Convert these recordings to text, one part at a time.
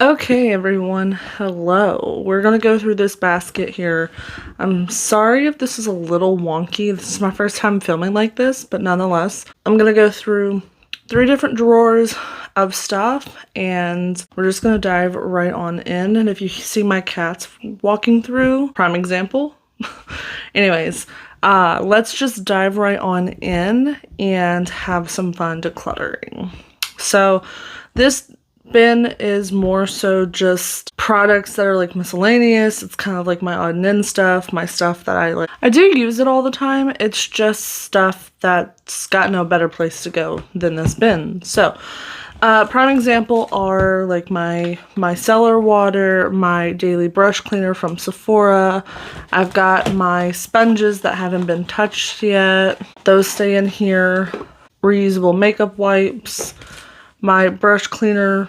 Okay, everyone, hello. We're gonna go through this basket here. I'm sorry if this is a little wonky. This is my first time filming like this, but nonetheless, I'm gonna go through 3 different drawers of stuff, and we're just gonna dive right on in. And if you see my cats walking through, prime example. Anyways, let's just dive right on in and have some fun decluttering. So this bin is more so just products that are like miscellaneous. It's kind of like my odd and end stuff, my stuff that I like. I do use it all the time. It's just stuff that's got no better place to go than this bin. So prime example are like my micellar water, my daily brush cleaner from Sephora. I've got my sponges that haven't been touched yet. Those stay in here. Reusable makeup wipes, my brush cleaner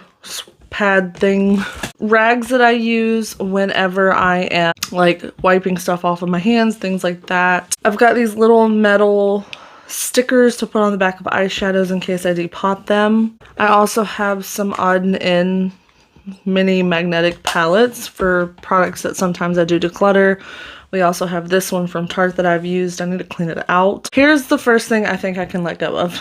pad thing, rags that I use whenever I am like wiping stuff off of my hands, things like that. I've got these little metal stickers to put on the back of eyeshadows in case I depot them. I also have some odd and end mini magnetic palettes for products that sometimes I do declutter. We also have this one from Tarte that I've used. I need to clean it out. Here's the first thing I think I can let go of.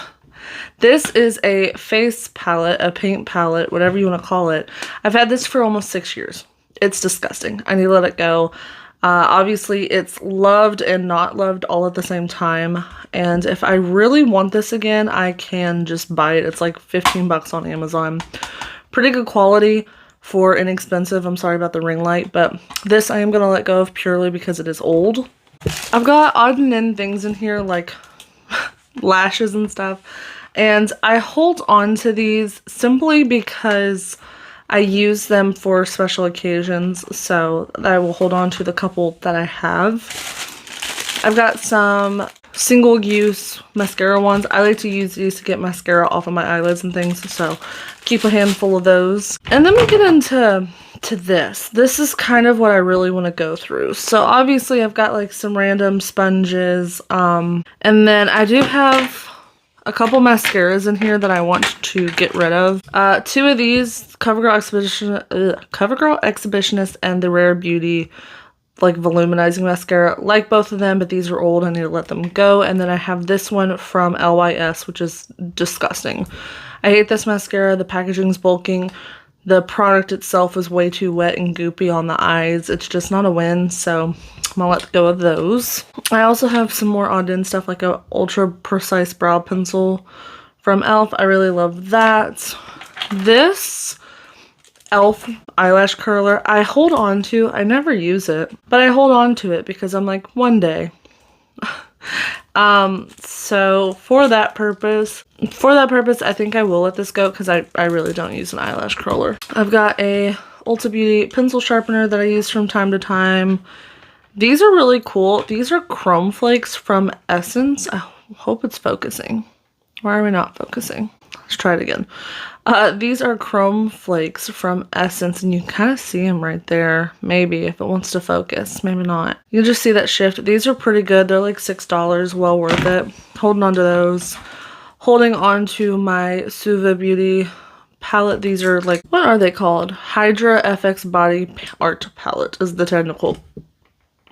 This is a face palette, a paint palette, whatever you want to call it. I've had this for almost 6 years. It's disgusting. I need to let it go. Obviously, it's loved and not loved all at the same time. And if I really want this again, I can just buy it. It's like 15 bucks on Amazon. Pretty good quality for inexpensive. I'm sorry about the ring light, but this I am going to let go of purely because it is old. I've got odd and end things in here like lashes and stuff. And I hold on to these simply because I use them for special occasions, so I will hold on to the couple that I have. I've got some single-use mascara ones. I like to use these to get mascara off of my eyelids and things, so keep a handful of those. And then we get into this. This is kind of what I really want to go through. So obviously I've got like some random sponges, and then I do have a couple mascaras in here that I want to get rid of. 2 of these, CoverGirl Exhibitionist and the Rare Beauty like volumizing mascara. Like both of them, but these are old. I need to let them go. And then I have this one from LYS, which is disgusting. I hate this mascara. The packaging's bulking. The product itself is way too wet and goopy on the eyes. It's just not a win, so I'm gonna let go of those. I also have some more odd end stuff like a ultra precise brow pencil from e.l.f. I really love that. This e.l.f. eyelash curler I hold on to. I never use it, but I hold on to it because I'm like, one day. So for that purpose, I think I will let this go because I really don't use an eyelash curler. I've got a Ulta Beauty pencil sharpener that I use from time to time. These are really cool. These are chrome flakes from Essence. I hope it's focusing. Why are we not focusing? Let's try it again. These are chrome flakes from Essence, and you can kind of see them right there. Maybe if it wants to focus, maybe not. You can just see that shift. These are pretty good. They're like $6, well worth it. Holding on to those. Holding on to my Suva Beauty palette. These are like, what are they called? Hydra FX Body Art Palette is the technical.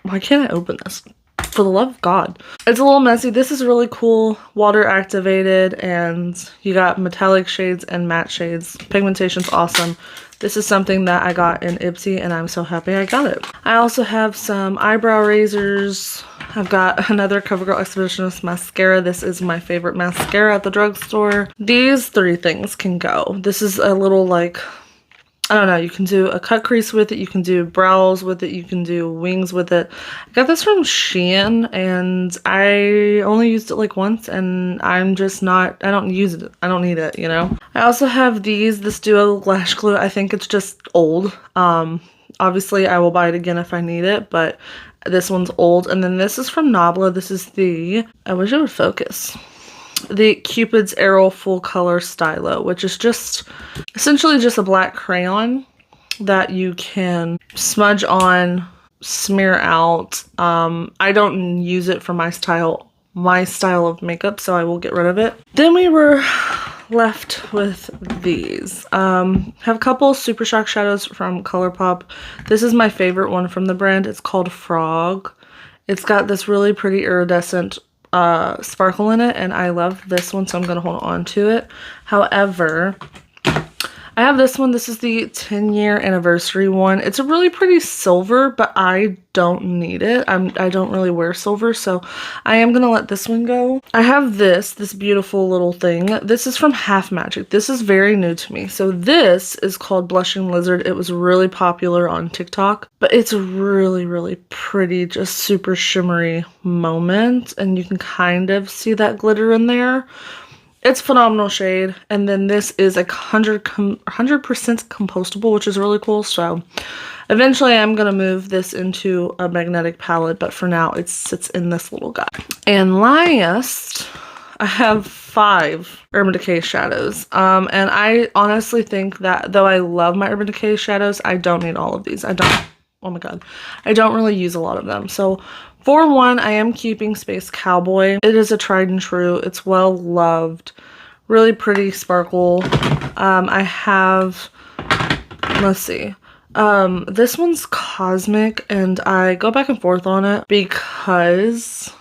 Why can't I open this? For the love of God. It's a little messy. This is really cool. Water activated, and you got metallic shades and matte shades. Pigmentation's awesome. This is something that I got in Ipsy, and I'm so happy I got it. I also have some eyebrow razors. I've got another CoverGirl Exhibitionist mascara. This is my favorite mascara at the drugstore. These 3 things can go. This is a little like, I don't know, you can do a cut crease with it, you can do brows with it, you can do wings with it. I got this from Shein, and I only used it like once, and I'm just not, I don't use it. I don't need it, you know? I also have this Duo Lash Glue. I think it's just old. Obviously, I will buy it again if I need it, but this one's old. And then this is from Nabla. This is I wish it would focus. The Cupid's Arrow Full Color Stylo, which is just essentially just a black crayon that you can smudge on, smear out. I don't use it for my style of makeup, so I will get rid of it. Then we were left with these. Have a couple Super Shock shadows from ColourPop. This is my favorite one from the brand. It's called Frog. It's got this really pretty iridescent sparkle in it, and I love this one, so I'm going to hold on to it. However, I have this one. This is the 10-year anniversary one. It's a really pretty silver, but I don't need it. I don't really wear silver, so I am going to let this one go. I have this beautiful little thing. This is from Half Magic. This is very new to me. So this is called Blushing Lizard. It was really popular on TikTok, but it's a really, really pretty, just super shimmery moment, and you can kind of see that glitter in there. It's phenomenal shade, and then this is like 100% compostable, which is really cool. So eventually I'm going to move this into a magnetic palette, but for now it sits in this little guy. And last, I have 5 Urban Decay shadows. And I honestly think that though I love my Urban Decay shadows, I don't need all of these. Oh my god, I don't really use a lot of them. So for one, I am keeping Space Cowboy. It is a tried and true. It's well loved. Really pretty sparkle. I have, let's see. This one's Cosmic, and I go back and forth on it because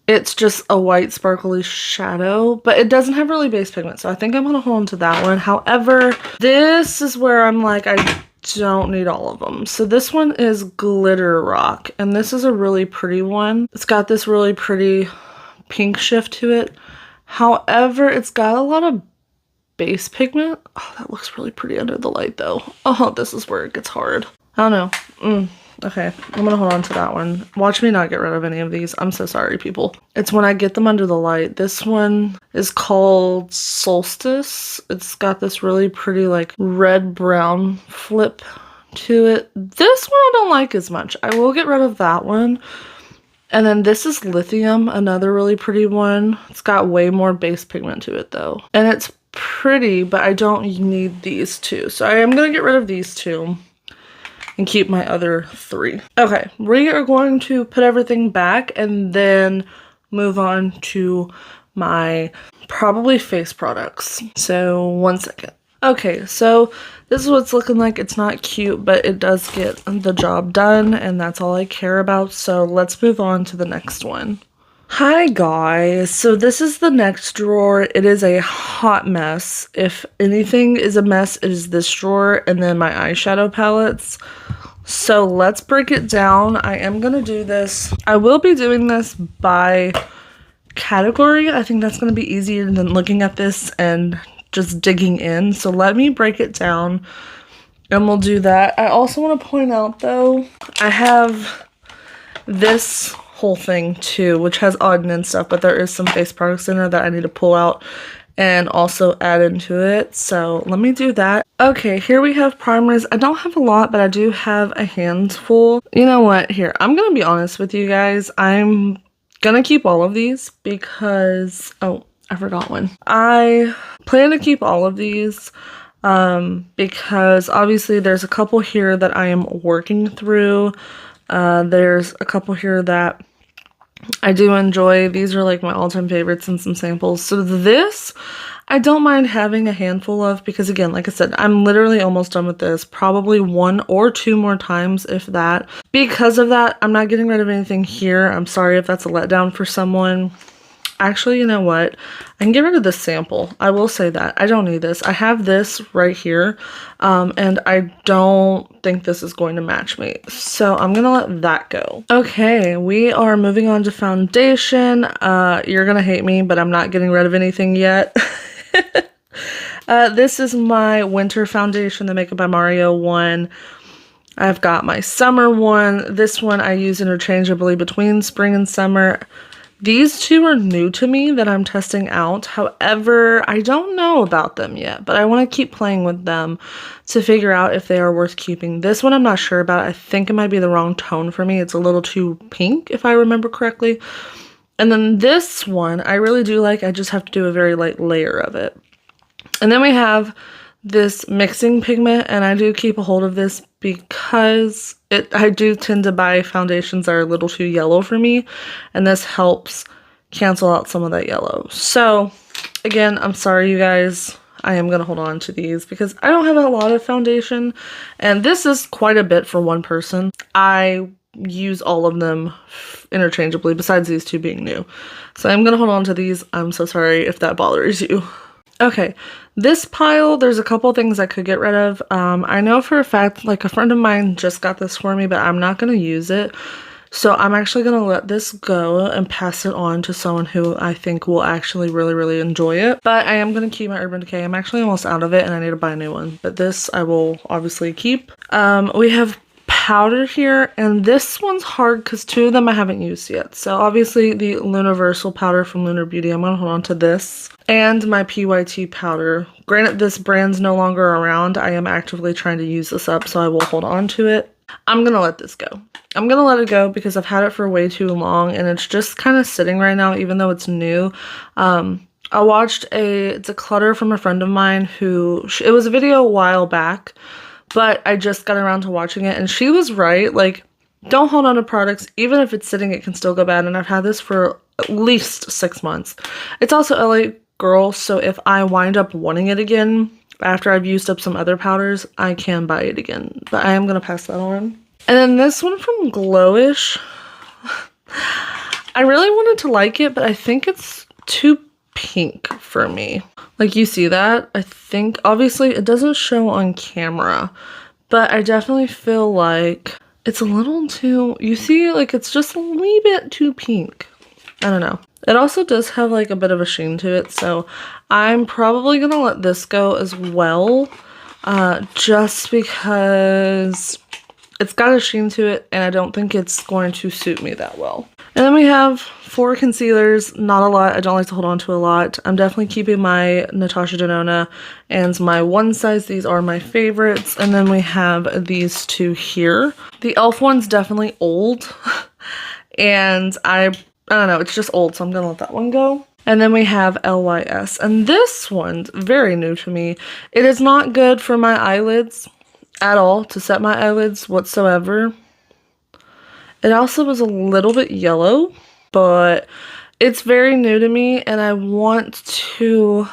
it's just a white sparkly shadow, but it doesn't have really base pigment, so I think I'm going to hold on to that one. However, this is where I'm like, I don't need all of them. So this one is Glitter Rock, and this is a really pretty one. It's got this really pretty pink shift to it. However, it's got a lot of base pigment. Oh, that looks really pretty under the light though. Oh, this is where it gets hard. I don't know. Okay, I'm gonna hold on to that one. Watch me not get rid of any of these. I'm so sorry, people. It's when I get them under the light. This one is called Solstice. It's got this really pretty like red-brown flip to it. This one I don't like as much. I will get rid of that one. And then this is Lithium, another really pretty one. It's got way more base pigment to it though. And it's pretty, but I don't need these two. So I am gonna get rid of these two and keep my other 3. Okay, we are going to put everything back and then move on to my probably face products. So 1 second. Okay, so this is what it's looking like. It's not cute, but it does get the job done, and that's all I care about. So let's move on to the next one. Hi guys, so this is the next drawer. It is a hot mess. If anything is a mess, it is this drawer and then my eyeshadow palettes. So let's break it down. I am going to do this. I will be doing this by category. I think that's going to be easier than looking at this and just digging in. So let me break it down and we'll do that. I also want to point out though, I have this whole thing too, which has Auden and stuff, but there is some face products in there that I need to pull out and also add into it. So let me do that. Okay, here we have primers. I don't have a lot, but I do have a handful. You know what? Here, I'm gonna be honest with you guys. I'm gonna keep all of these because, oh, I forgot one. I plan to keep all of these because obviously there's a couple here that I am working through. There's a couple here that I do enjoy. These are like my all-time favorites and some samples. So this, I don't mind having a handful of because again, like I said, I'm literally almost done with this. Probably 1 or 2 more times, if that. Because of that, I'm not getting rid of anything here. I'm sorry if that's a letdown for someone. Actually, you know what? I can get rid of this sample. I will say that. I don't need this. I have this right here, and I don't think this is going to match me. So I'm going to let that go. Okay, we are moving on to foundation. You're going to hate me, but I'm not getting rid of anything yet. This is my winter foundation, the Makeup by Mario one. I've got my summer one. This one I use interchangeably between spring and summer. These two are new to me that I'm testing out. However, I don't know about them yet, but I want to keep playing with them to figure out if they are worth keeping. This one I'm not sure about. I think it might be the wrong tone for me. It's a little too pink, if I remember correctly. And then this one, I really do like. I just have to do a very light layer of it. And then we have this mixing pigment, and I do keep a hold of this because I do tend to buy foundations that are a little too yellow for me, and this helps cancel out some of that yellow. So Again, I'm sorry, you guys. I am going to hold on to these because I don't have a lot of foundation, and this is quite a bit for one person. I use all of them interchangeably besides these two being new. So I'm going to hold on to these. I'm so sorry if that bothers you. Okay, this pile, there's a couple things I could get rid of. I know for a fact, like a friend of mine just got this for me, but I'm not going to use it. So I'm actually going to let this go and pass it on to someone who I think will actually really, really enjoy it. But I am going to keep my Urban Decay. I'm actually almost out of it and I need to buy a new one. But this I will obviously keep. We have powder here, and this one's hard because two of them I haven't used yet. So obviously the Luniversal powder from Lunar Beauty, I'm going to hold on to this. And my PYT powder. Granted, this brand's no longer around. I am actively trying to use this up, so I will hold on to it. I'm going to let this go. I'm going to let it go because I've had it for way too long and it's just kind of sitting right now even though it's new. I watched a Declutter from a friend of mine who, it was a video a while back, but I just got around to watching it and she was right. Like, don't hold on to products. Even if it's sitting, it can still go bad. And I've had this for at least 6 months. It's also LA Girl, so if I wind up wanting it again, after I've used up some other powders, I can buy it again. But I am going to pass that on. And then this one from Glowish. I really wanted to like it, but I think it's too pink for me. Like, you see that? I think, obviously, it doesn't show on camera. But I definitely feel like it's a little too... You see, like, it's just a wee bit too pink. I don't know. It also does have like a bit of a sheen to it, so I'm probably gonna let this go as well, just because it's got a sheen to it and I don't think it's going to suit me that well. And then we have 4 concealers, not a lot. I don't like to hold on to a lot. I'm definitely keeping my Natasha Denona and my One Size. These are my favorites. And then we have these 2 here. The e.l.f. one's definitely old and I don't know, it's just old, so I'm gonna let that one go. And then we have LYS, and this one's very new to me. It is not good for my eyelids at all, to set my eyelids whatsoever. It also was a little bit yellow, but it's very new to me, and I want to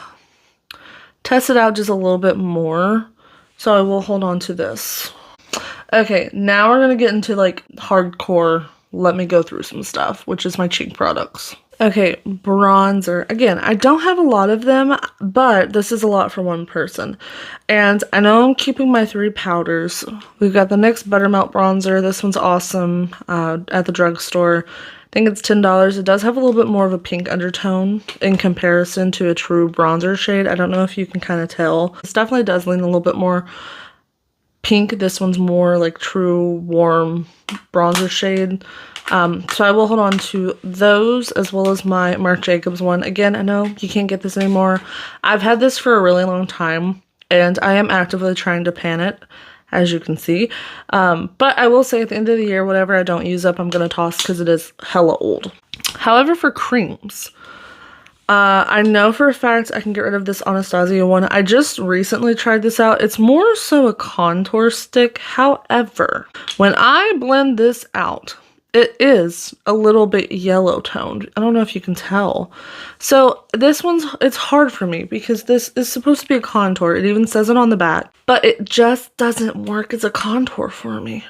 test it out just a little bit more, so I will hold on to this. Okay, now we're gonna get into like hardcore, let me go through some stuff, which is my cheek products. Okay, bronzer. Again, I don't have a lot of them, but this is a lot for one person. And I know I'm keeping my 3 powders. We've got the NYX Buttermelt Bronzer. This one's awesome at the drugstore. I think it's $10. It does have a little bit more of a pink undertone in comparison to a true bronzer shade. I don't know if you can kind of tell. This definitely does lean a little bit more pink. This one's more like true warm bronzer shade. So I will hold on to those as well as my Marc Jacobs one. Again, I know you can't get this anymore. I've had this for a really long time and I am actively trying to pan it, as you can see. But I will say at the end of the year, whatever I don't use up, I'm going to toss because it is hella old. However, for creams, I know for a fact I can get rid of this Anastasia one. I just recently tried this out. It's more so a contour stick. However, when I blend this out, it is a little bit yellow toned. I don't know if you can tell. So this one's, it's hard for me because this is supposed to be a contour. It even says it on the back, but it just doesn't work as a contour for me.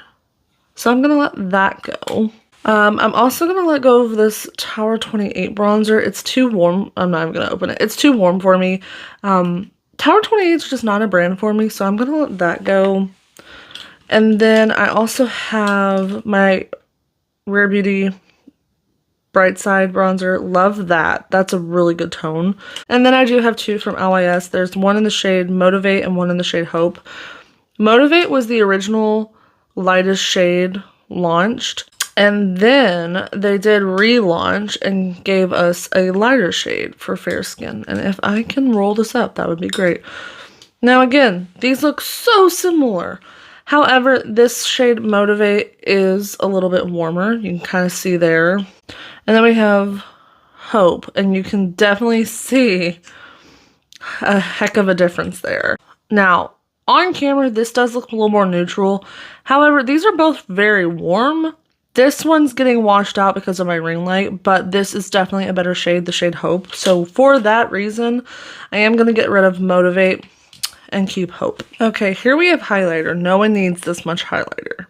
So I'm going to let that go. I'm also going to let go of this Tower 28 bronzer. It's too warm. I'm not even going to open it. It's too warm for me. Tower 28 is just not a brand for me, so I'm going to let that go. And then I also have my Rare Beauty Bright Side bronzer. Love that. That's a really good tone. And then I do have 2 from LYS. There's one in the shade Motivate and one in the shade Hope. Motivate was the original lightest shade launched. And then they did relaunch and gave us a lighter shade for fair skin. And if I can roll this up, that would be great. Now again, these look so similar. However, this shade Motivate is a little bit warmer. You can kind of see there. And then we have Hope. And you can definitely see a heck of a difference there. Now, on camera, this does look a little more neutral. However, these are both very warm. This one's getting washed out because of my ring light, but this is definitely a better shade, the shade Hope. So for that reason, I am going to get rid of Motivate and keep Hope. Okay, here we have highlighter. No one needs this much highlighter.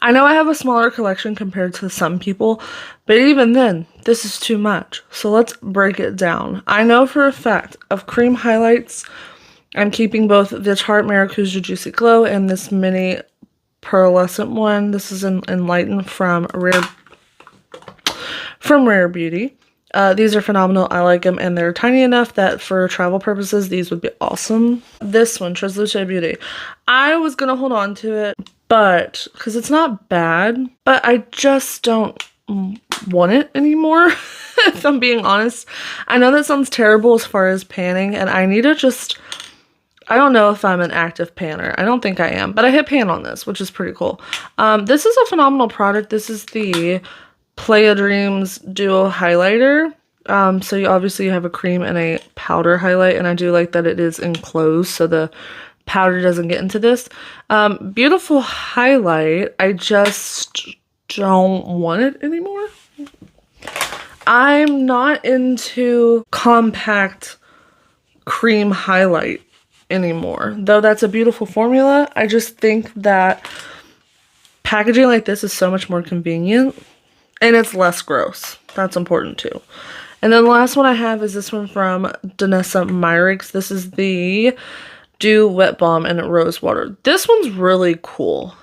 I know I have a smaller collection compared to some people, but even then, this is too much. So let's break it down. I know for a fact of cream highlights, I'm keeping both the Tarte Maracuja Juicy Glow and this mini pearlescent one. This is Enlighten from Rare Beauty. These are phenomenal. I like them, and they're tiny enough that for travel purposes, these would be awesome. This one, Translucent Beauty. I was gonna hold on to it, but because it's not bad, but I just don't want it anymore. If I'm being honest, I know that sounds terrible as far as panning, and I need to just. I don't know if I'm an active panner. I don't think I am, but I hit pan on this, which is pretty cool. This is a phenomenal product. This is the Playa Dreams Duo Highlighter. So you obviously have a cream and a powder highlight, and I do like that it is enclosed so the powder doesn't get into this. Beautiful highlight. I just don't want it anymore. I'm not into compact cream highlight anymore, though that's a beautiful formula. I just think that packaging like this is so much more convenient, and it's less gross. That's important too. And then the last one I have is this one from Danessa Myricks. This is the Dew Wet Balm and Rose Water. This one's really cool.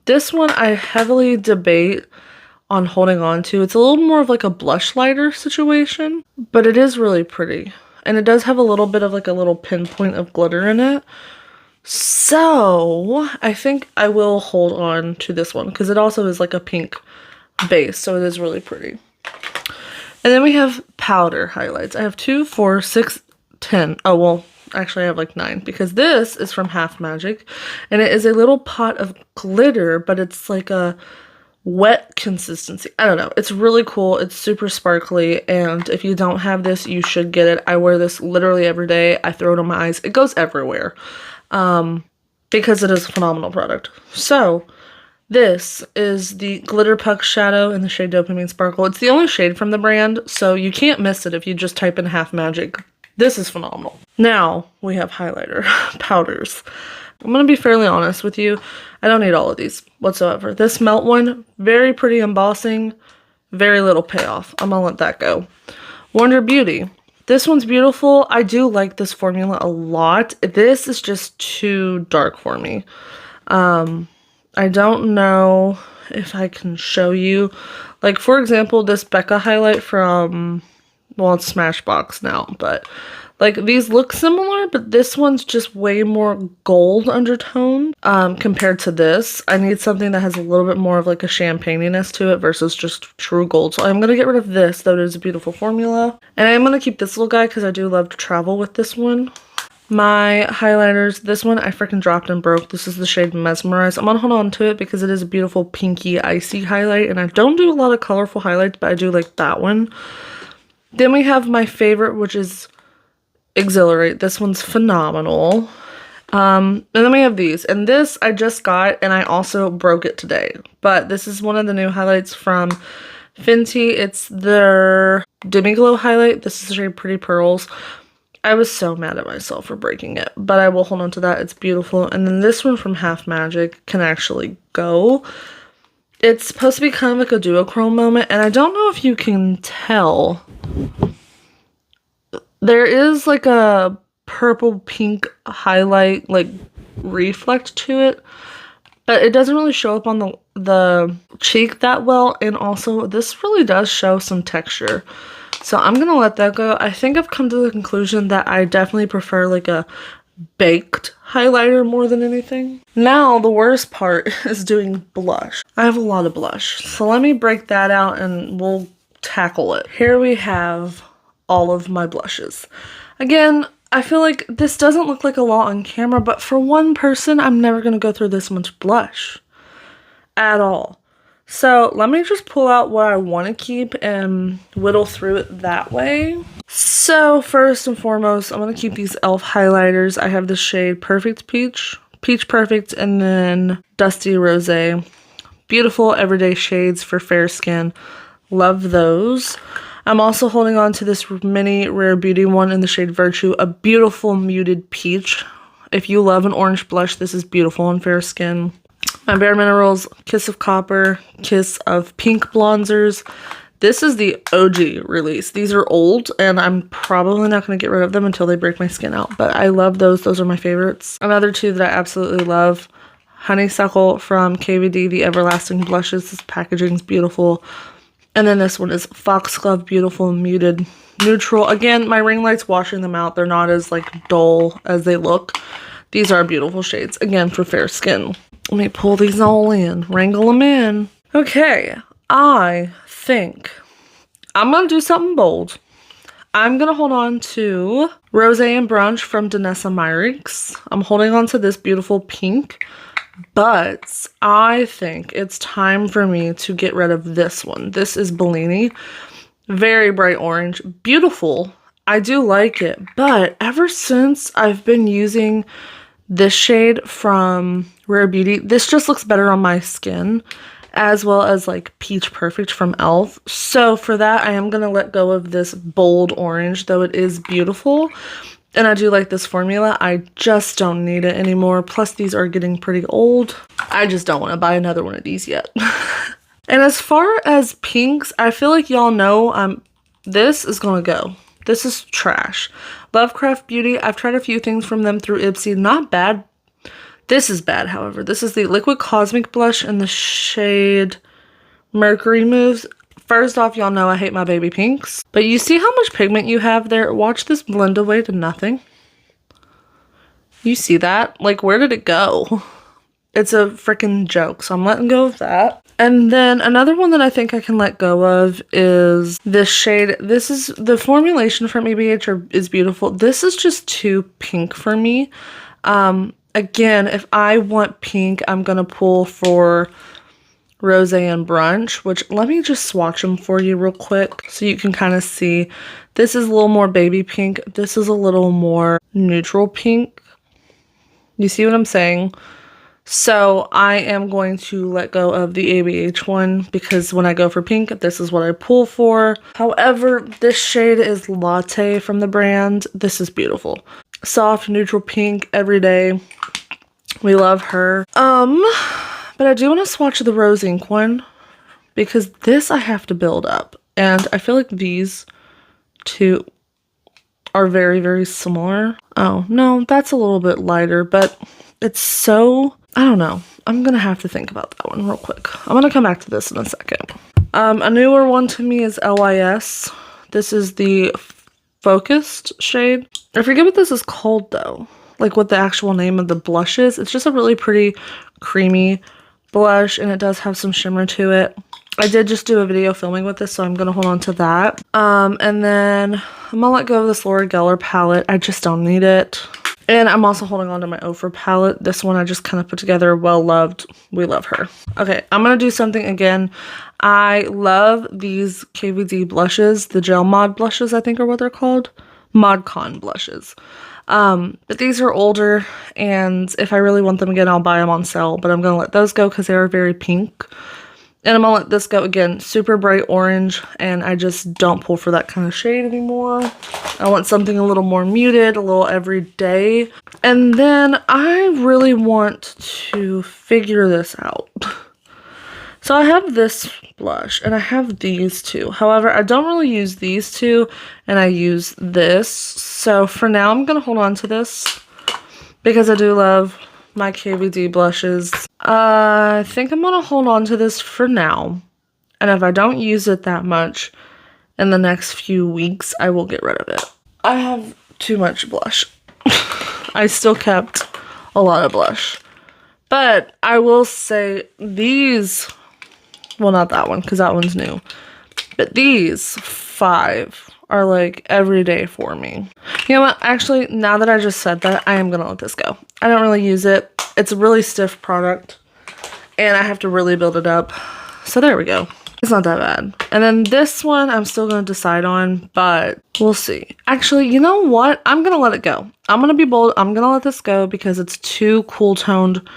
This one I heavily debate on holding on to. It's a little more of like a blush lighter situation, but it is really pretty. And it does have a little bit of like a little pinpoint of glitter in it. So I think I will hold on to this one because it also is like a pink base. So it is really pretty. And then we have powder highlights. I have 2, 4, 6, 10. Oh, well, actually I have like 9 because this is from Half Magic. And it is a little pot of glitter, but it's like a wet consistency. I don't know. It's really cool. It's super sparkly, and if you don't have this, you should get it. I wear this literally every day. I throw it on my eyes. It goes everywhere because it is a phenomenal product. So this is the Glitter Puck Shadow in the shade Dopamine Sparkle. It's the only shade from the brand, so you can't miss it if you just type in Half Magic. This is phenomenal. Now we have highlighter powders. I'm going to be fairly honest with you. I don't need all of these whatsoever. This Melt one, very pretty embossing, very little payoff. I'm going to let that go. Wonder Beauty. This one's beautiful. I do like this formula a lot. This is just too dark for me. I don't know if I can show you. Like, for example, this Becca highlight from, well, it's Smashbox now, but like these look similar, but this one's just way more gold undertone compared to this. I need something that has a little bit more of like a champagniness to it versus just true gold. So I'm going to get rid of this, though it is a beautiful formula. And I'm going to keep this little guy because I do love to travel with this one. My highlighters, this one I freaking dropped and broke. This is the shade Mesmerize. I'm going to hold on to it because it is a beautiful pinky icy highlight. And I don't do a lot of colorful highlights, but I do like that one. Then we have my favorite, which is Exhilarate. This one's phenomenal. And then we have these, and this I just got, and I also broke it today, but this is one of the new highlights from Fenty. It's their Demi Glow highlight. This is shade Pretty Pearls. I was so mad at myself for breaking it, but I will hold on to that. It's beautiful. And then this one from Half Magic can actually go. It's supposed to be kind of like a duochrome moment, and I don't know if you can tell. There is like a purple pink highlight like reflect to it, but it doesn't really show up on the cheek that well, and also this really does show some texture. So I'm gonna let that go. I think I've come to the conclusion that I definitely prefer like a baked highlighter more than anything. Now the worst part is doing blush. I have a lot of blush, so let me break that out and we'll tackle it. Here we have all of my blushes. Again, I feel like this doesn't look like a lot on camera, but for one person, I'm never going to go through this much blush at all. So let me just pull out what I want to keep and whittle through it that way. So first and foremost, I'm going to keep these e.l.f. highlighters. I have the shade Perfect Peach, Peach Perfect, and then Dusty Rosé. Beautiful everyday shades for fair skin. Love those. I'm also holding on to this mini Rare Beauty one in the shade Virtue, a beautiful muted peach. If you love an orange blush, this is beautiful on fair skin. My Bare Minerals Kiss of Copper, Kiss of Pink bronzers. This is the OG release. These are old, and I'm probably not going to get rid of them until they break my skin out. But I love those. Those are my favorites. Another two that I absolutely love. Honeysuckle from KVD, the Everlasting Blushes. This packaging is beautiful. And then this one is Foxglove Beautiful Muted Neutral. Again, my ring light's washing them out. They're not as like dull as they look. These are beautiful shades. Again, for fair skin. Let me pull these all in. Wrangle them in. Okay. I think I'm going to do something bold. I'm going to hold on to Rosé and Brunch from Danessa Myricks. I'm holding on to this beautiful pink, but I think it's time for me to get rid of this one. This is Bellini. Very bright orange. Beautiful. I do like it, but ever since I've been using this shade from Rare Beauty, this just looks better on my skin, as well as like Peach Perfect from e.l.f. So for that, I am going to let go of this bold orange, though it is beautiful. And I do like this formula. I just don't need it anymore. Plus, these are getting pretty old. I just don't want to buy another one of these yet. And as far as pinks, I feel like y'all know this is going to go. This is trash. Lovecraft Beauty, I've tried a few things from them through Ipsy. Not bad. This is bad, however. This is the Liquid Cosmic Blush in the shade Mercury Moves. First off, y'all know I hate my baby pinks. But you see how much pigment you have there? Watch this blend away to nothing. You see that? Like, where did it go? It's a freaking joke, so I'm letting go of that. And then another one that I think I can let go of is this shade. This is the formulation from EBH is beautiful. This is just too pink for me. Again, if I want pink, I'm going to pull for Rosé and Brunch, which let me just swatch them for you real quick so you can kind of see. This is a little more baby pink. This is a little more neutral pink. You see what I'm saying? So I am going to let go of the ABH one because when I go for pink, this is what I pull for. However, this shade is Latte from the brand. This is beautiful. Soft, neutral pink, everyday. We love her. But I do want to swatch the Rose Ink one because this I have to build up. And I feel like these two are very, very similar. Oh, no, that's a little bit lighter, but it's so, I don't know. I'm going to have to think about that one real quick. I'm going to come back to this in a second. A newer one to me is LYS. This is the Focused shade. I forget what this is called though. Like what the actual name of the blush is. It's just a really pretty creamy blush and it does have some shimmer to it. I did just do a video filming with this, so I'm going to hold on to that. And then I'm going to let go of this Laura Geller palette. I just don't need it. And I'm also holding on to my Ophir palette. This one I just kind of put together. Well loved. We love her. Okay, I'm going to do something again. I love these KVD blushes. The Gel Mod blushes, I think are what they're called. ModCon blushes. But these are older, and if I really want them again, I'll buy them on sale. But I'm going to let those go because they are very pink. And I'm going to let this go again. Super bright orange, and I just don't pull for that kind of shade anymore. I want something a little more muted, a little everyday. And then I really want to figure this out. So I have this blush, and I have these two. However, I don't really use these two, and I use this. So for now, I'm going to hold on to this because I do love my KVD blushes. I think I'm going to hold on to this for now. And if I don't use it that much in the next few weeks, I will get rid of it. I have too much blush. I still kept a lot of blush. But I will say these, well, not that one because that one's new. But these 5 are like every day for me. You know what? Actually, now that I just said that, I am going to let this go. I don't really use it. It's a really stiff product. And I have to really build it up. So there we go. It's not that bad. And then this one I'm still going to decide on, but we'll see. Actually, you know what? I'm going to let it go. I'm going to be bold. I'm going to let this go because it's too cool toned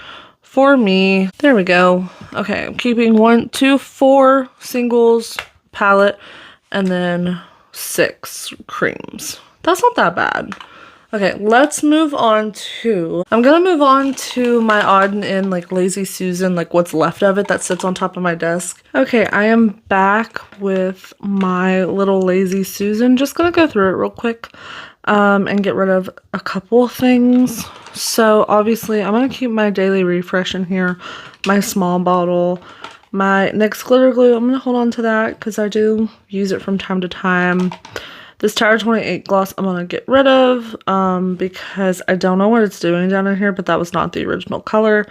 for me. There we go. Okay, I'm keeping 1, 2, 4 singles palette and then 6 creams. That's not that bad. Okay, let's move on to, I'm gonna move on to my odd and end, like Lazy Susan, like what's left of it that sits on top of my desk. Okay, I am back with my little Lazy Susan. Just gonna go through it real quick and get rid of a couple things. So obviously I'm gonna keep my Daily Refresh in here, my small bottle, my NYX glitter glue. I'm gonna hold on to that because I do use it from time to time. This Tower 28 gloss I'm going to get rid of because I don't know what it's doing down in here, but that was not the original color.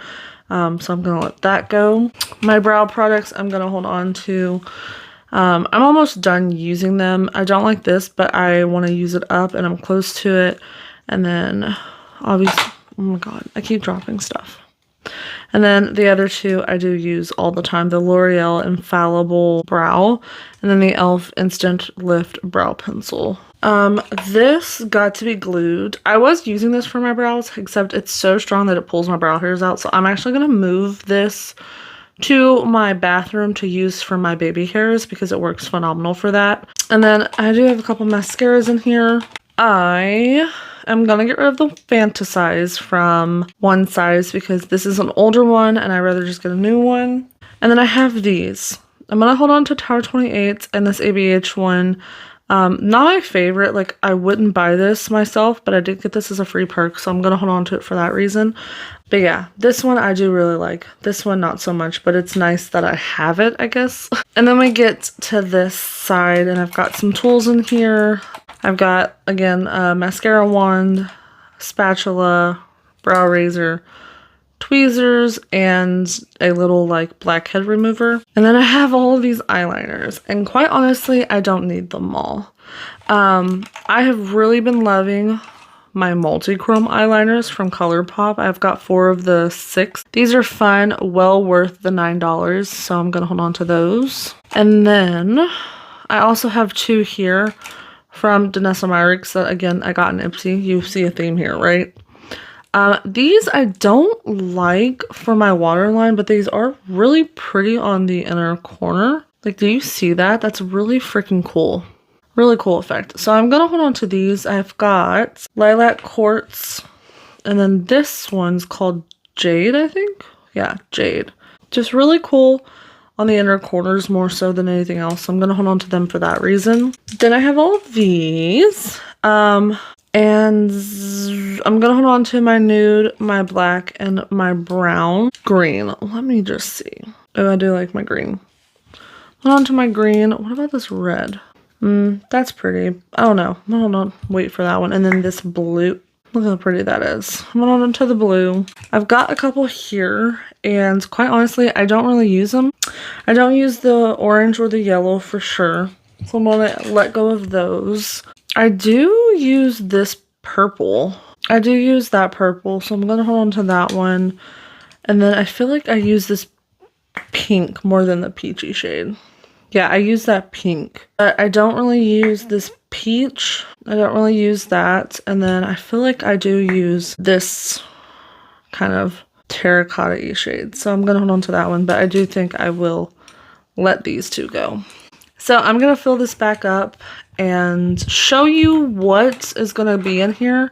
So I'm going to let that go. My brow products I'm going to hold on to. I'm almost done using them. I don't like this, but I want to use it up and I'm close to it. And then obviously, oh my god, I keep dropping stuff. And then the other two I do use all the time, the L'Oreal Infallible Brow, and then the e.l.f. Instant Lift Brow Pencil. This got to be glued. I was using this for my brows, except it's so strong that it pulls my brow hairs out, so I'm actually going to move this to my bathroom to use for my baby hairs because it works phenomenal for that. And then I do have a couple mascaras in here. I'm gonna get rid of the Fantasize from One Size because this is an older one and I'd rather just get a new one. And then I have these. I'm gonna hold on to Tower 28 and this ABH one. Not my favorite, like I wouldn't buy this myself, but I did get this as a free perk, so I'm gonna hold on to it for that reason. But yeah, this one I do really like. This one not so much, but it's nice that I have it, I guess. And then we get to this side and I've got some tools in here. I've got, again, a mascara wand, spatula, brow razor, tweezers, and a little like blackhead remover. And then I have all of these eyeliners, and quite honestly, I don't need them all. I have really been loving my multi-chrome eyeliners from ColourPop. I've got 4 of the 6. These are fun, well worth the $9, so I'm gonna hold on to those. And then I also have 2 here from Danessa Myricks that, again, I got in Ipsy. You see a theme here, right? These I don't like for my waterline, but these are really pretty on the inner corner. Like, do you see that? That's really freaking cool. Really cool effect. So I'm gonna hold on to these. I've got Lilac Quartz, and then this one's called Jade, I think. Yeah, Jade. Just really cool on the inner corners more so than anything else. So I'm going to hold on to them for that reason. Then I have all of these. And I'm going to hold on to my nude, my black, and my brown. Green. Let me just see. Oh, I do like my green. Hold on to my green. What about this red? That's pretty. I don't know. Hold on. Wait for that one. And then this blue. Look how pretty that is. I'm going on to the blue. I've got a couple here, and quite honestly, I don't really use them. I don't use the orange or the yellow for sure, so I'm going to let go of those. I do use this purple. I do use that purple, so I'm going to hold on to that one. And then I feel like I use this pink more than the peachy shade. Yeah, I use that pink, but I don't really use this peach. I don't really use that. And then I feel like I do use this kind of terracotta-y shade. So I'm going to hold on to that one, but I do think I will let these 2 go. So I'm going to fill this back up and show you what is going to be in here.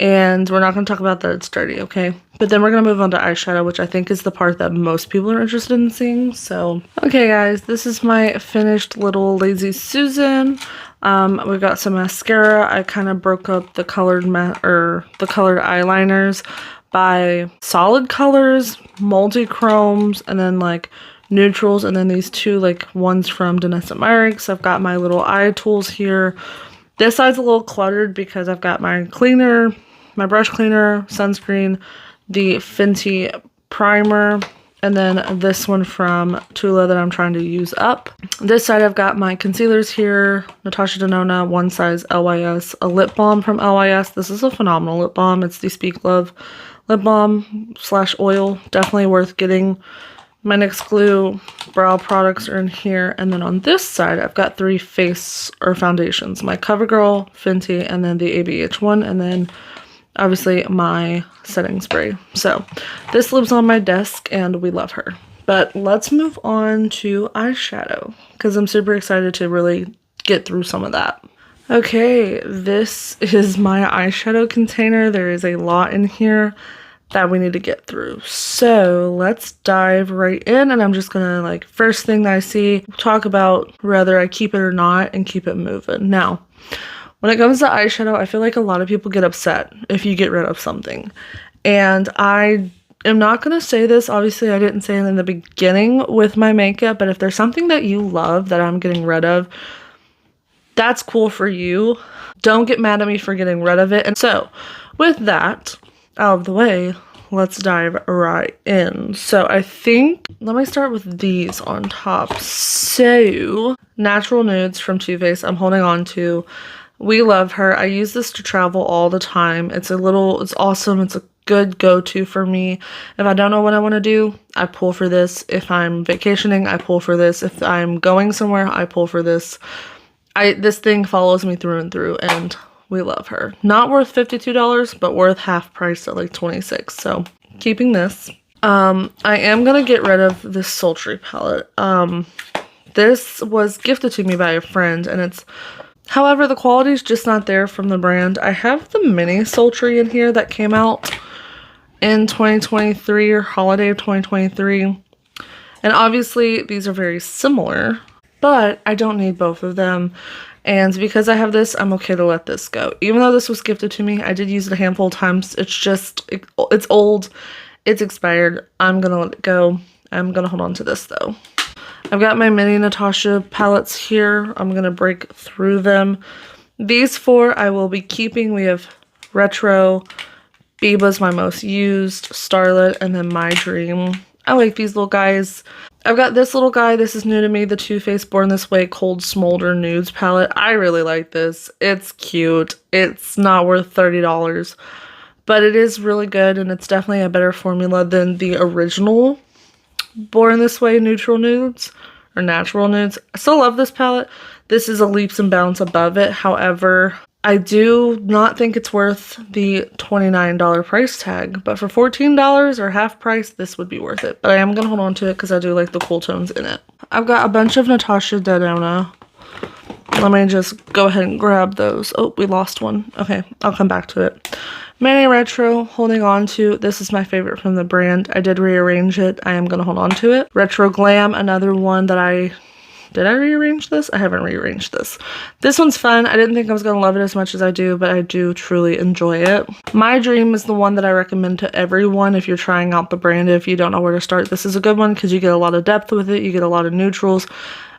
And we're not going to talk about that it's dirty, okay? But then we're going to move on to eyeshadow, which I think is the part that most people are interested in seeing. So, okay guys, this is my finished little Lazy Susan. We've got some mascara. I kind of broke up the colored eyeliners by solid colors, multi-chromes, and then like neutrals, and then these 2 like ones from Danessa Myricks. I've got my little eye tools here. This side's a little cluttered because I've got my cleaner, my brush cleaner, sunscreen, the Fenty primer, and then this one from Tula that I'm trying to use up. This side I've got my concealers here, Natasha Denona, One Size LYS, a lip balm from LYS. This is a phenomenal lip balm. It's the Speak Love lip balm / oil. Definitely worth getting. My NYX Glue brow products are in here. And then on this side, I've got 3 face or foundations. My CoverGirl, Fenty, and then the ABH one. And then obviously my setting spray. So this lives on my desk and we love her. But let's move on to eyeshadow because I'm super excited to really get through some of that. Okay, this is my eyeshadow container. There is a lot in here that we need to get through. So let's dive right in, and I'm just gonna, like, first thing that I see, talk about whether I keep it or not and keep it moving. Now, when it comes to eyeshadow, I feel like a lot of people get upset if you get rid of something. And I am not gonna say this, obviously I didn't say it in the beginning with my makeup, but if there's something that you love that I'm getting rid of, that's cool for you. Don't get mad at me for getting rid of it. And so, with that out of the way, let's dive right in. So I think, let me start with these on top. So, Natural Nudes from Too Faced, I'm holding on to. We love her. I use this to travel all the time. It's awesome. It's a good go-to for me. If I don't know what I want to do, I pull for this. If I'm vacationing, I pull for this. If I'm going somewhere, I pull for this. This thing follows me through and through, and we love her. Not worth $52, but worth half price at like $26. So keeping this. I am gonna get rid of this Sultry palette. This was gifted to me by a friend, and however, the quality is just not there from the brand. I have the mini Sultry in here that came out in 2023 or holiday of 2023. And obviously these are very similar, but I don't need both of them. And because I have this, I'm okay to let this go. Even though this was gifted to me, I did use it a handful of times. It's old, it's expired. I'm gonna let it go. I'm gonna hold on to this though. I've got my mini Natasha palettes here. I'm gonna break through them. These four I will be keeping. We have Retro, Biba's my most used, Starlit, and then My Dream. I like these little guys. I've got this little guy. This is new to me, the Too Faced Born This Way Cold Smolder Nudes palette. I really like this. It's cute. It's not worth $30, but it is really good, and it's definitely a better formula than the original Born This Way Neutral Nudes or Natural Nudes. I still love this palette. This is a leaps and bounds above it. However, I do not think it's worth the $29 price tag, but for $14 or half price, this would be worth it. But I am going to hold on to it because I do like the cool tones in it. I've got a bunch of Natasha Denona. Let me just go ahead and grab those. Oh, we lost one. Okay, I'll come back to it. Mini Retro, holding on to. This is my favorite from the brand. I did rearrange it. I am going to hold on to it. Retro Glam, another one that did I rearrange this? I haven't rearranged this. This one's fun. I didn't think I was going to love it as much as I do, but I do truly enjoy it. My Dream is the one that I recommend to everyone if you're trying out the brand. If you don't know where to start, this is a good one because you get a lot of depth with it. You get a lot of neutrals,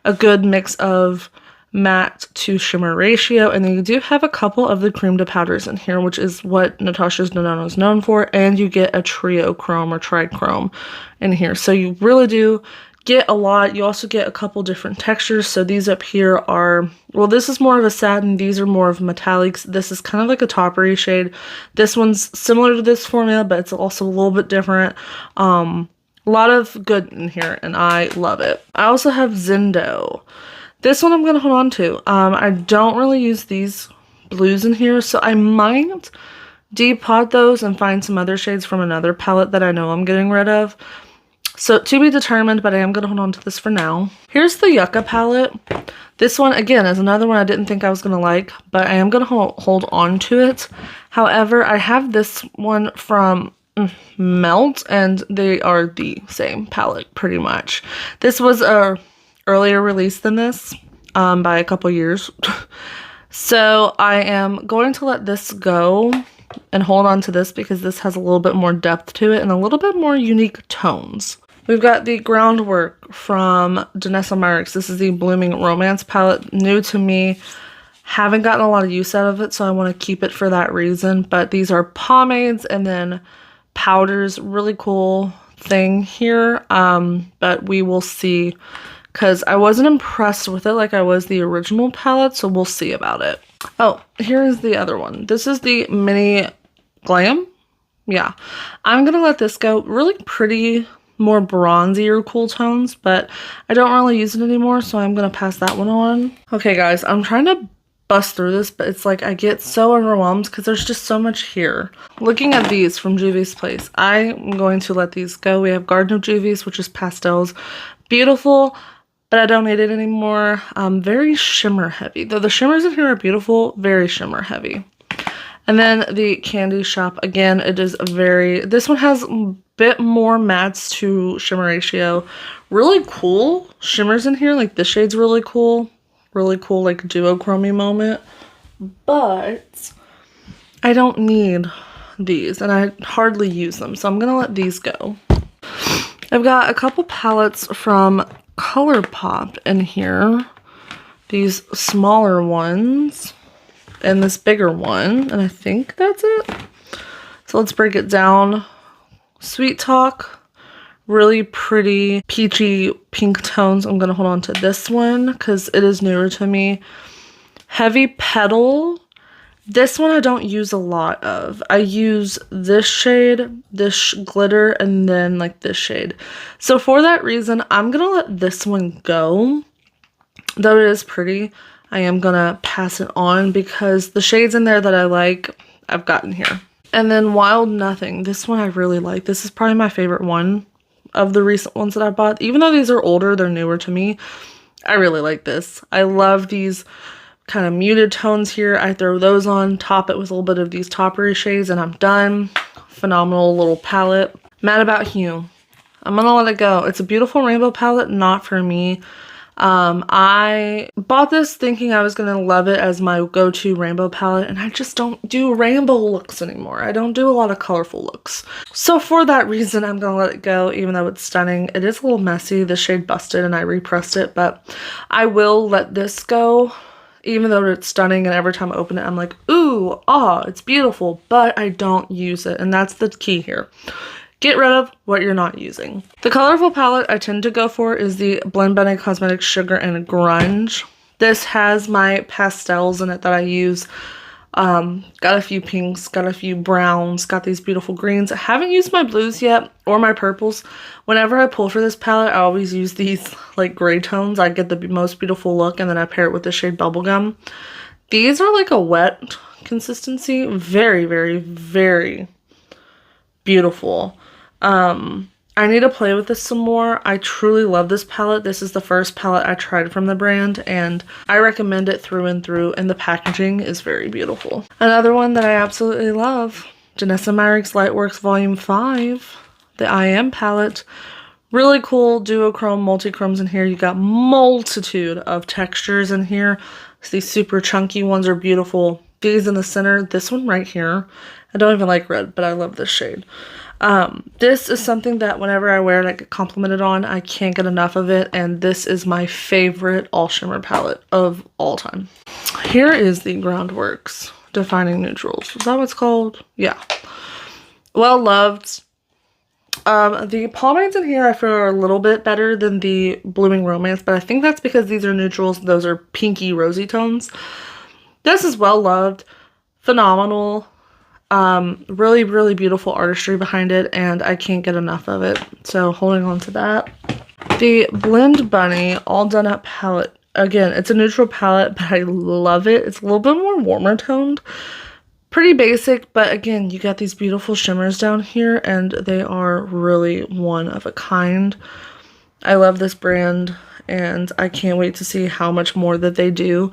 a good mix of matte to shimmer ratio, and then you do have a couple of the cream to powders in here, which is what Natasha's Denona is known for, and you get a trio chrome or trichrome in here. So you really do get a lot. You also get a couple different textures. So these up here are, well, this is more of a satin. These are more of metallics. This is kind of like a toppery shade. This one's similar to this formula, but it's also a little bit different. A lot of good in here, and I love it. I also have Zindo. This one I'm going to hold on to. I don't really use these blues in here, so I might depot those and find some other shades from another palette that I know I'm getting rid of. So to be determined, but I am going to hold on to this for now. Here's the Yucca palette. This one, again, is another one I didn't think I was going to like, but I am going to hold on to it. However, I have this one from Melt, and they are the same palette pretty much. This was a earlier release than this by a couple years. So I am going to let this go and hold on to this because this has a little bit more depth to it and a little bit more unique tones. We've got the Groundwork from Danessa Myricks. This is the Blooming Romance palette. New to me. Haven't gotten a lot of use out of it, so I want to keep it for that reason. But these are pomades and then powders. Really cool thing here. But we will see, because I wasn't impressed with it like I was the original palette, so we'll see about it. Oh, here's the other one. This is the Mini Glam. Yeah, I'm going to let this go. Really pretty, more bronzier cool tones, but I don't really use it anymore, so I'm going to pass that one on. Okay, guys, I'm trying to bust through this, but it's like I get so overwhelmed because there's just so much here. Looking at these from Juvia's Place, I'm going to let these go. We have Garden of Juvia's, which is pastels. Beautiful, but I don't need it anymore. Very shimmer heavy. Though the shimmers in here are beautiful, very shimmer heavy. And then the Candy Shop, again, it is this one has a bit more mattes to shimmer ratio. Really cool shimmers in here, like this shade's really cool like duochrome moment, but I don't need these and I hardly use them, so I'm gonna let these go. I've got a couple palettes from ColourPop in here, these smaller ones and this bigger one, and I think that's it. So let's break it down. Sweet Talk, really pretty peachy pink tones. I'm gonna hold on to this one because it is newer to me. Heavy Petal, this one I don't use a lot of. I use this shade, this glitter, and then like this shade. So for that reason, I'm gonna let this one go. Though it is pretty, I am gonna pass it on because the shades in there that I like, I've gotten here. And then Wild Nothing, this one I really like. This is probably my favorite one of the recent ones that I bought. Even though these are older, they're newer to me. I really like this. I love these kind of muted tones here. I throw those on, top it with a little bit of these toppery shades, and I'm done. Phenomenal little palette. Mad About You. I'm gonna let it go. It's a beautiful rainbow palette, not for me. I bought this thinking I was gonna love it as my go-to rainbow palette, and I just don't do rainbow looks anymore. I don't do a lot of colorful looks. So for that reason, I'm gonna let it go, even though it's stunning. It is a little messy. The shade busted and I repressed it, but I will let this go, even though it's stunning, and every time I open it, I'm like, ooh, ah, it's beautiful, but I don't use it, and that's the key here. Get rid of what you're not using. The colorful palette I tend to go for is the Blend Benny Cosmetics Sugar and Grunge. This has my pastels in it that I use. Got a few pinks, got a few browns, got these beautiful greens. I haven't used my blues yet or my purples. Whenever I pull for this palette, I always use these like gray tones. I get the most beautiful look, and then I pair it with the shade Bubblegum. These are like a wet consistency. Very, very, very beautiful. I need to play with this some more. I truly love this palette. This is the first palette I tried from the brand, and I recommend it through and through, and the packaging is very beautiful. Another one that I absolutely love, Janessa Meyrick's Lightworks Volume 5, the I Am palette. Really cool duochrome, multi-chromes in here. You got multitude of textures in here. These super chunky ones are beautiful. These in the center, this one right here. I don't even like red, but I love this shade. This is something that whenever I wear it, I get complimented on. I can't get enough of it, and this is my favorite all shimmer palette of all time. Here is the Groundworks Defining Neutrals. Is that what it's called? Yeah. Well loved. The pomades in here I feel are a little bit better than the Blooming Romance, but I think that's because these are neutrals. Those are pinky rosy tones. This is well loved. Phenomenal. Really, really beautiful artistry behind it, and I can't get enough of it. So holding on to that. The Blend Bunny All Done Up palette. Again, it's a neutral palette, but I love it. It's a little bit more warmer toned. Pretty basic, but again, you got these beautiful shimmers down here, and they are really one of a kind. I love this brand, and I can't wait to see how much more that they do.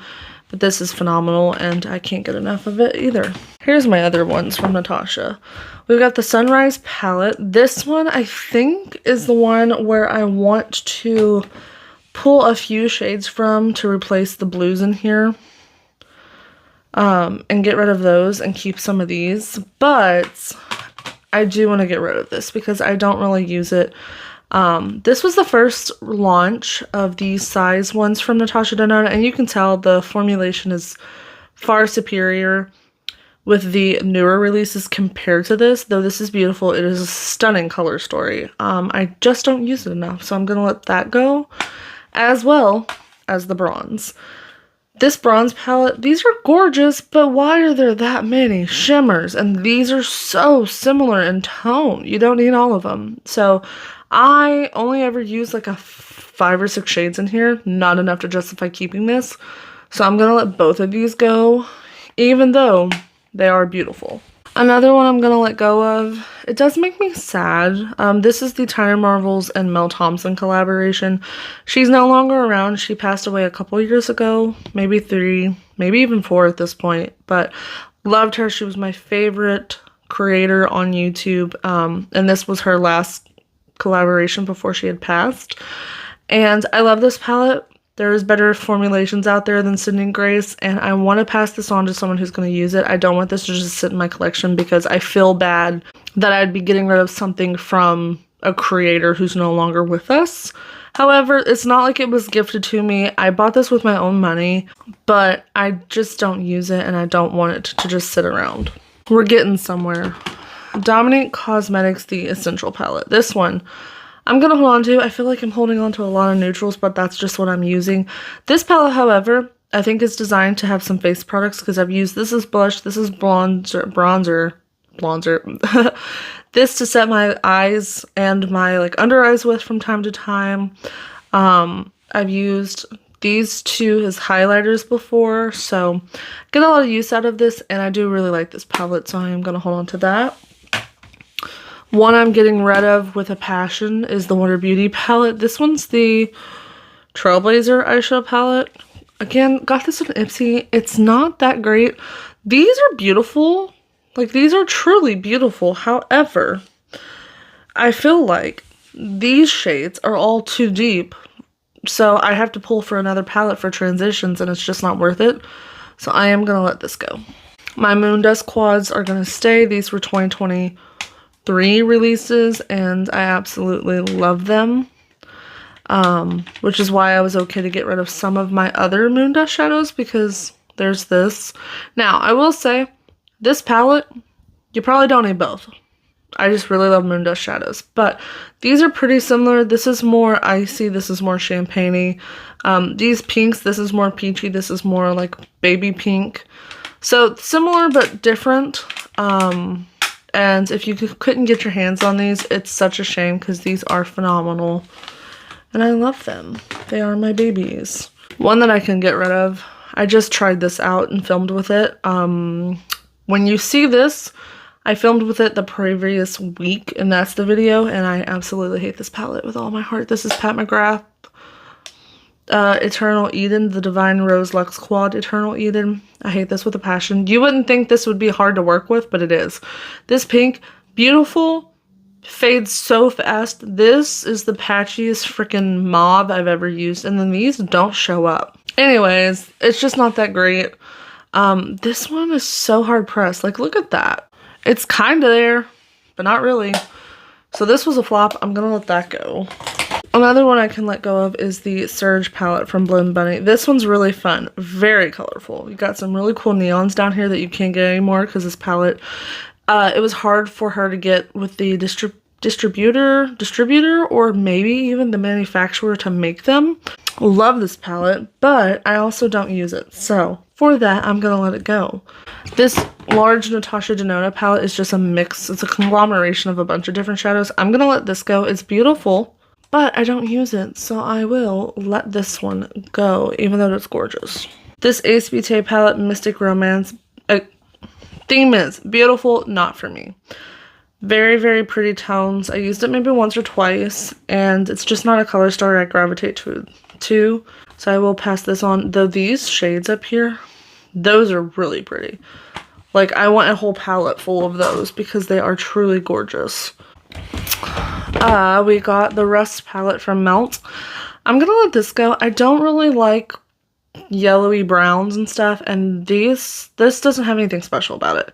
But this is phenomenal, and I can't get enough of it either. Here's my other ones from Natasha. We've got the Sunrise palette. This one, I think, is the one where I want to pull a few shades from to replace the blues in here. And get rid of those and keep some of these. But I do want to get rid of this because I don't really use it. This was the first launch of these size ones from Natasha Denona, and you can tell the formulation is far superior with the newer releases compared to this. Though this is beautiful, it is a stunning color story. I just don't use it enough, so I'm going to let that go, as well as the bronze. This bronze palette, these are gorgeous, but why are there that many shimmers? And these are so similar in tone. You don't need all of them. So I only ever use like a 5 or 6 shades in here, not enough to justify keeping this. So I'm gonna let both of these go, even though they are beautiful. Another one I'm gonna let go of, it does make me sad. This is the Tyra Marvels and Mel Thompson collaboration. She's no longer around. She passed away a couple years ago, maybe 3, maybe even 4 at this point, but loved her. She was my favorite creator on YouTube, and this was her last collaboration before she had passed. And I love this palette. There's better formulations out there than Sydney Grace, and I want to pass this on to someone who's going to use it. I don't want this to just sit in my collection because I feel bad that I'd be getting rid of something from a creator who's no longer with us. However, it's not like it was gifted to me. I bought this with my own money, but I just don't use it, and I don't want it to just sit around. We're getting somewhere. Dominique Cosmetics, the Essential Palette. This one I'm going to hold on to. I feel like I'm holding on to a lot of neutrals, but that's just what I'm using. This palette, however, I think is designed to have some face products because I've used, this is blush, this is bronzer, this to set my eyes and my like under eyes with from time to time. I've used these two as highlighters before, so get a lot of use out of this, and I do really like this palette, so I am going to hold on to that. One I'm getting rid of with a passion is the Water Beauty palette. This one's the Trailblazer eyeshadow palette. Again, got this on Ipsy. It's not that great. These are beautiful. Like, these are truly beautiful. However, I feel like these shades are all too deep. So I have to pull for another palette for transitions, and it's just not worth it. So I am going to let this go. My Moon Dust quads are going to stay. These were 2023 releases, and I absolutely love them, which is why I was okay to get rid of some of my other Moon Dust shadows, because there's this. Now, I will say, this palette, you probably don't need both. I just really love Moon Dust shadows, but these are pretty similar. This is more icy, this is more champagne-y. These pinks, this is more peachy, this is more like baby pink. So similar but different. And if you couldn't get your hands on these, it's such a shame because these are phenomenal. And I love them. They are my babies. One that I can get rid of, I just tried this out and filmed with it. When you see this, I filmed with it the previous week, and that's the video, and I absolutely hate this palette with all my heart. This is Pat McGrath, Eternal Eden, the Divine Rose Luxe Quad Eternal Eden. I hate this with a passion. You wouldn't think this would be hard to work with, but it is. This pink, beautiful, fades so fast. This is the patchiest freaking mauve I've ever used, and then these don't show up. Anyways, it's just not that great. This one is so hard pressed. Like, look at that. It's kind of there, but not really. So this was a flop. I'm gonna let that go. Another one I can let go of is the Surge palette from Blend Bunny. This one's really fun, very colorful. You got some really cool neons down here that you can't get anymore because this palette, it was hard for her to get with the distributor, or maybe even the manufacturer to make them. Love this palette, but I also don't use it. So for that, I'm gonna let it go. This large Natasha Denona palette is just a mix. It's a conglomeration of a bunch of different shadows. I'm gonna let this go. It's beautiful, but I don't use it, so I will let this one go, even though it's gorgeous. This Ace Beauté palette, Mystic Romance, theme is beautiful, not for me. Very, very pretty tones. I used it maybe once or twice, and it's just not a color story I gravitate to. So I will pass this on. Though these shades up here, those are really pretty. Like, I want a whole palette full of those because they are truly gorgeous. We got the Rust palette from Melt. I'm gonna let this go. I don't really like yellowy browns and stuff, and this doesn't have anything special about it.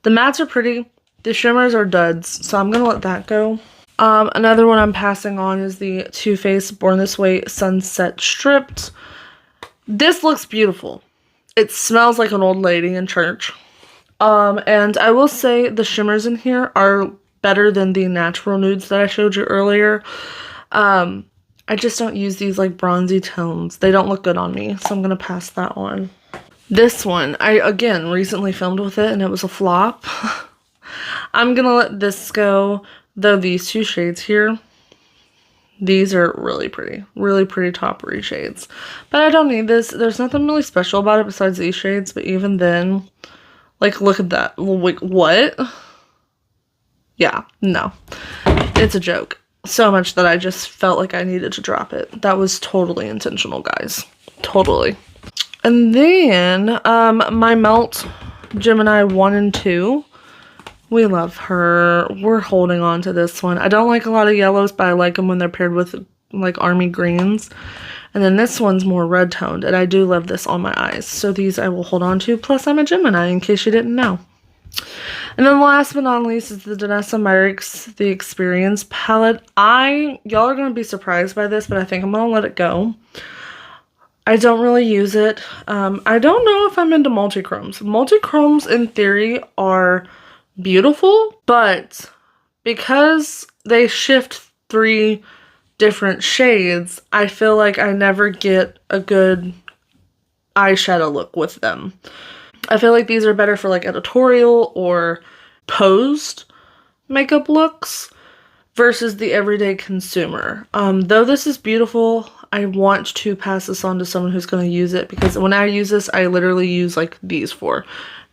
The mattes are pretty. The shimmers are duds, so I'm gonna let that go. Another one I'm passing on is the Too Faced Born This Way Sunset Stripped. This looks beautiful. It smells like an old lady in church. And I will say the shimmers in here are better than the natural nudes that I showed you earlier. I just don't use these like bronzy tones. They don't look good on me, so I'm gonna pass that on. This one, I again recently filmed with it and it was a flop. I'm gonna let this go, though these two shades here, These are really pretty toppery shades. But I don't need this. There's nothing really special about it besides these shades, but even then, like, look at that. Like, what? Yeah, no. It's a joke. So much that I just felt like I needed to drop it. That was totally intentional, guys. Totally. And then, my Melt Gemini 1 and 2. We love her. We're holding on to this one. I don't like a lot of yellows, but I like them when they're paired with, like, army greens. And then this one's more red toned, and I do love this on my eyes. So these I will hold on to. Plus, I'm a Gemini, in case you didn't know. And then last but not least is the Danessa Myricks The Experience palette. Y'all are going to be surprised by this, but I think I'm going to let it go. I don't really use it. I don't know if I'm into multi-chromes. Multi-chromes, in theory, are beautiful, but because they shift 3 different shades, I feel like I never get a good eyeshadow look with them. I feel like these are better for like editorial or posed makeup looks versus the everyday consumer. Though this is beautiful, I want to pass this on to someone who's going to use it, because when I use this, I literally use like these 4.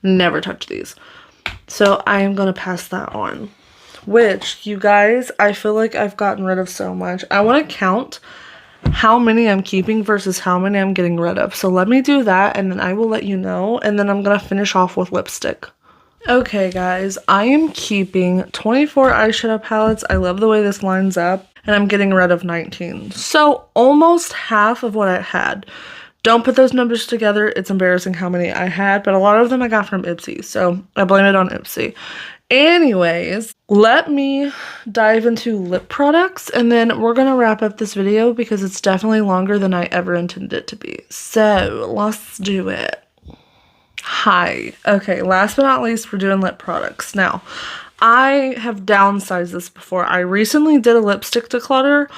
Never touch these. So I am going to pass that on. Which, you guys, I feel like I've gotten rid of so much. I want to count how many I'm keeping versus how many I'm getting rid of. So let me do that, and then I will let you know. And then I'm going to finish off with lipstick. Okay, guys, I am keeping 24 eyeshadow palettes. I love the way this lines up. And I'm getting rid of 19. So almost half of what I had. Don't put those numbers together. It's embarrassing how many I had, but a lot of them I got from Ipsy, so I blame it on Ipsy. Anyways, let me dive into lip products, and then we're going to wrap up this video because it's definitely longer than I ever intended it to be. So, let's do it. Hi. Okay, last but not least, we're doing lip products. Now, I have downsized this before. I recently did a lipstick declutter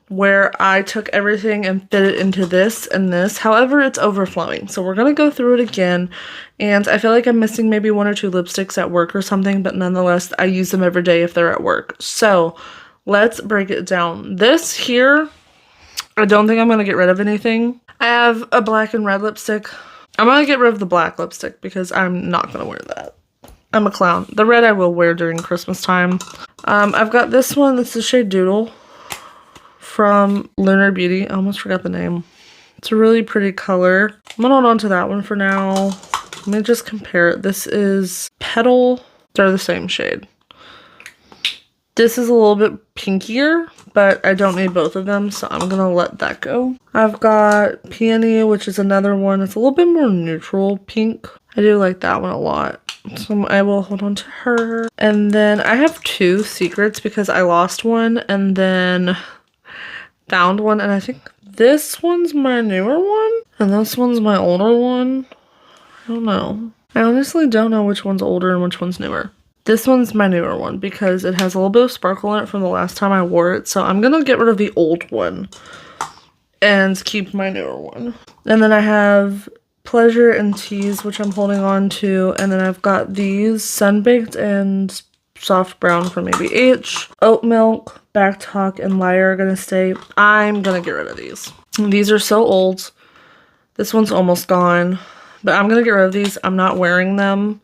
where I took everything and fit it into this and this. However, it's overflowing. So we're going to go through it again. And I feel like I'm missing maybe 1 or 2 lipsticks at work or something. But nonetheless, I use them every day if they're at work. So let's break it down. This here, I don't think I'm going to get rid of anything. I have a black and red lipstick. I'm going to get rid of the black lipstick because I'm not going to wear that. I'm a clown. The red I will wear during Christmas time. I've got this one. This is shade Doodle from Lunar Beauty. I almost forgot the name. It's a really pretty color. I'm gonna hold on to that one for now. Let me just compare it. This is Petal. They're the same shade. This is a little bit pinkier, but I don't need both of them, so I'm gonna let that go. I've got Peony, which is another one. It's a little bit more neutral pink. I do like that one a lot. So I will hold on to her. And then I have 2 secrets because I lost one and then found one. And I think this one's my newer one and this one's my older one. I don't know. I honestly don't know which one's older and which one's newer. This one's my newer one because it has a little bit of sparkle in it from the last time I wore it. So I'm going to get rid of the old one and keep my newer one. And then I have Pleasure and Tease, which I'm holding on to, and then I've got these Sunbaked and Soft Brown from maybe H. Oat Milk, Back Talk, and Liar are gonna stay. I'm gonna get rid of these. These are so old. This one's almost gone, but I'm gonna get rid of these. I'm not wearing them,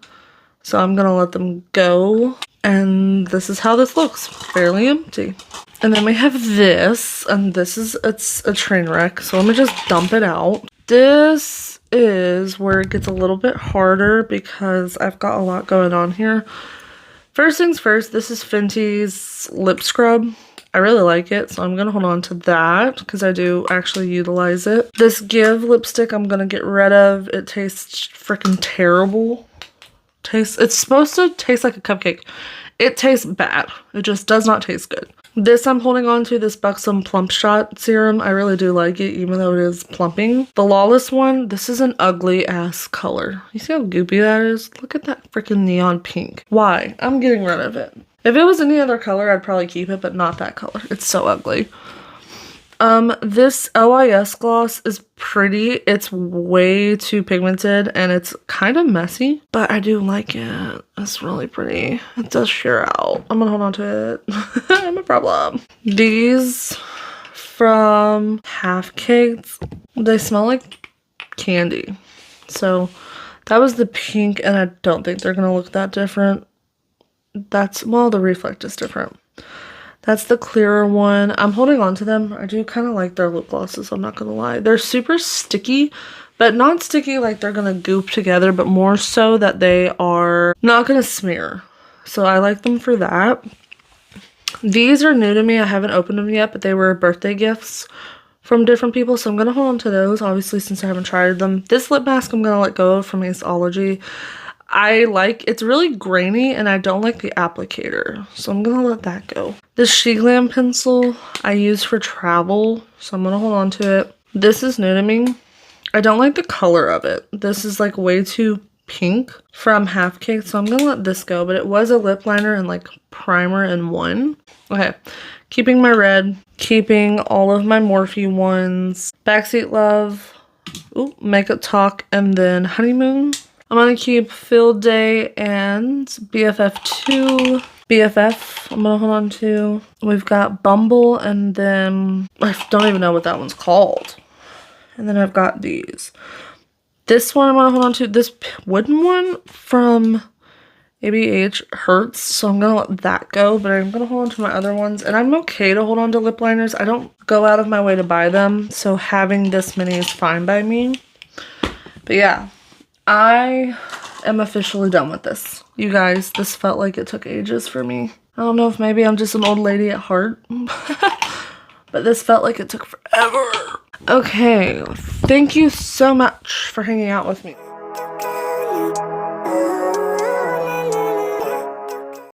so I'm gonna let them go. And this is how this looks, fairly empty. And then we have this, and it's a train wreck, so let me just dump it out. This is where it gets a little bit harder because I've got a lot going on here. First things first, this is Fenty's lip scrub. I really like it, so I'm going to hold on to that because I do actually utilize it. This Give lipstick I'm going to get rid of. It tastes freaking terrible. It's supposed to taste like a cupcake. It tastes bad. It just does not taste good. This I'm holding on to, this Buxom Plump Shot serum. I really do like it, even though it is plumping. The Lawless one, this is an ugly ass color. You see how goopy that is? Look at that freaking neon pink. Why? I'm getting rid of it. If it was any other color, I'd probably keep it, but not that color. It's so ugly. This OIS gloss is pretty. It's way too pigmented and it's kind of messy, but I do like it. It's really pretty. It does sheer out. I'm gonna hold on to it. I'm a problem. These from Half Cakes, they smell like candy. So that was the pink, and I don't think they're gonna look that different. That's, well, the reflect is different. That's the clearer one. I'm holding on to them. I do kind of like their lip glosses, I'm not gonna lie. They're super sticky, but not sticky like they're gonna goop together, but more so that they are not gonna smear. So I like them for that. These are new to me. I haven't opened them yet, but they were birthday gifts from different people, so I'm gonna hold on to those, obviously, since I haven't tried them. This lip mask I'm gonna let go of from Aceology. It's really grainy and I don't like the applicator, so I'm gonna let that go. This She Glam pencil I use for travel, so I'm gonna hold on to it. This is new to me. I don't like the color of it. This is like way too pink from Half Cake, so I'm gonna let this go, but it was a lip liner and like primer in one. Okay, keeping my red, keeping all of my Morphe ones, Backseat Love, ooh, Makeup Talk, and then Honeymoon. I'm gonna keep Field Day and BFF2. BFF, I'm gonna hold on to. We've got Bumble, and then I don't even know what that one's called. And then I've got these. This one I'm gonna hold on to. This wooden one from ABH hurts, so I'm gonna let that go, but I'm gonna hold on to my other ones. And I'm okay to hold on to lip liners. I don't go out of my way to buy them, so having this many is fine by me. But yeah, I am officially done with this. You guys, this felt like it took ages for me. I don't know if maybe I'm just an old lady at heart, but this felt like it took forever. Okay, thank you so much for hanging out with me.